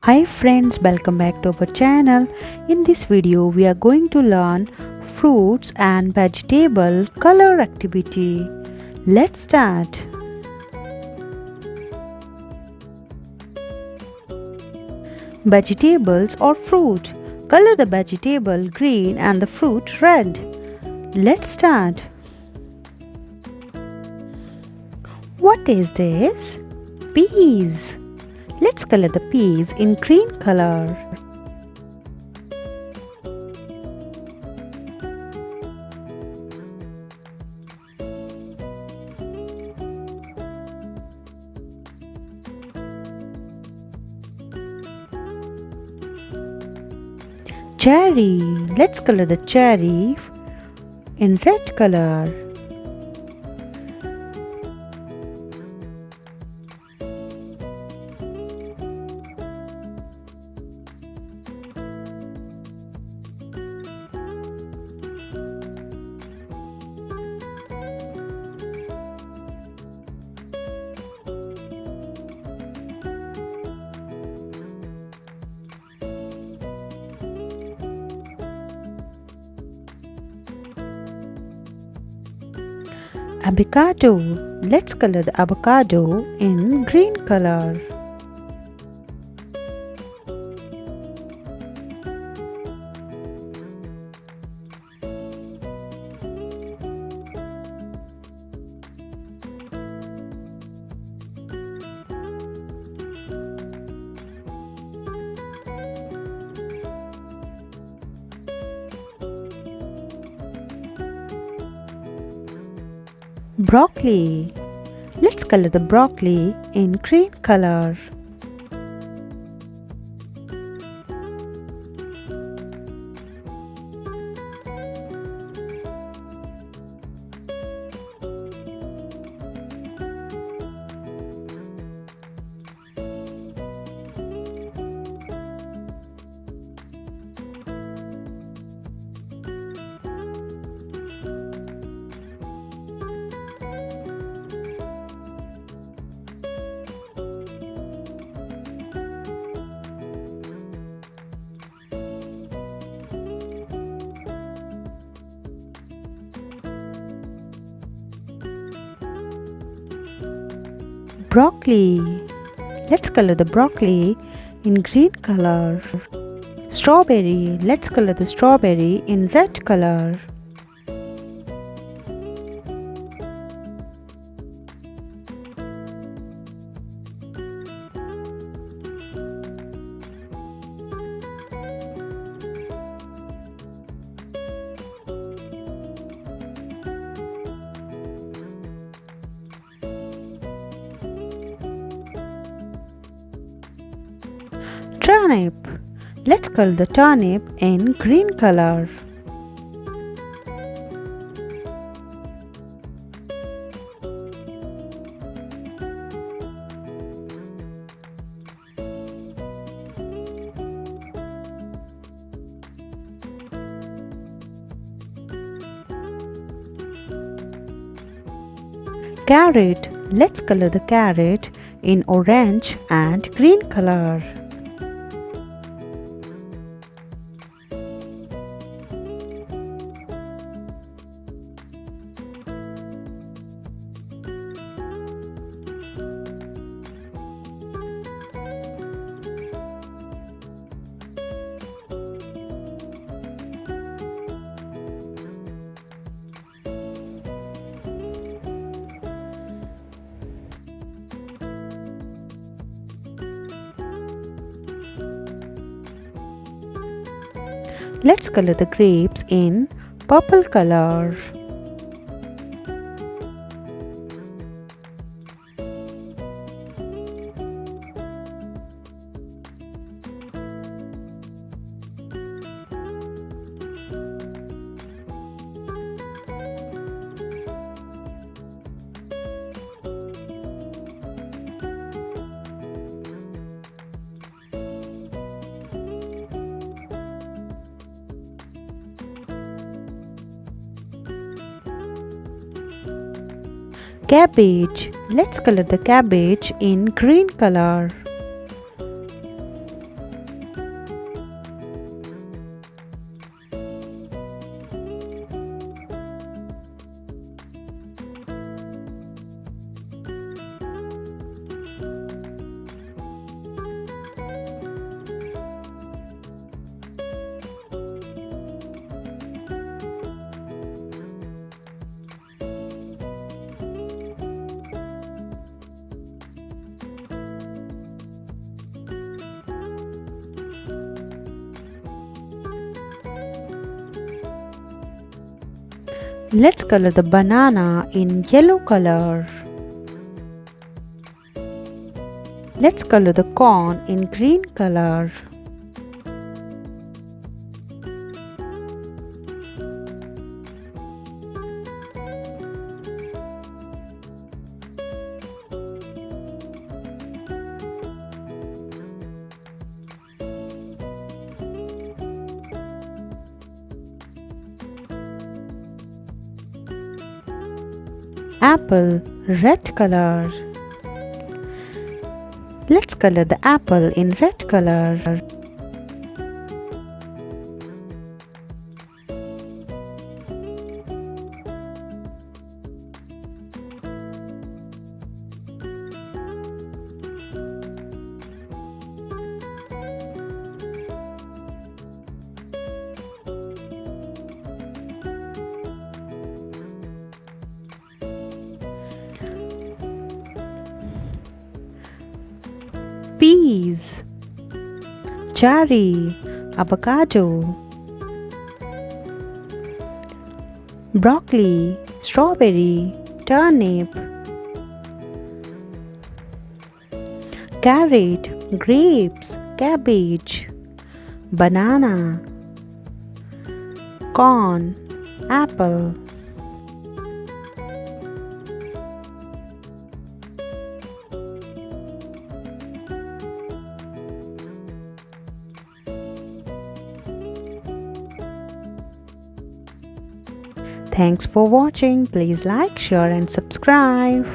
Hi friends, welcome back to our channel. In this video we are going to learn fruits and vegetable color activity. Let's start. Vegetables or fruit. Color the vegetable green and the fruit red. Let's start. What is this? Peas. Let's color the peas in green color. Cherry. Let's color the cherry in red color. Avocado. Let's color the avocado in green color. Broccoli. Let's color the broccoli in green color. Broccoli. Let's color the broccoli in green color. Strawberry. Let's color the strawberry in red color. Turnip. Let's color the turnip in green color. Carrot. Let's color the carrot in orange and green color. Let's color the grapes in purple color. Cabbage. Let's color the cabbage in green color. Let's color the banana in yellow color. Let's color the corn in green color. Apple, red color. Let's color the apple in red color. Peas, cherry, avocado, broccoli, strawberry, turnip, carrot, grapes, cabbage, banana, corn, apple. Thanks for watching. Please like, share and subscribe.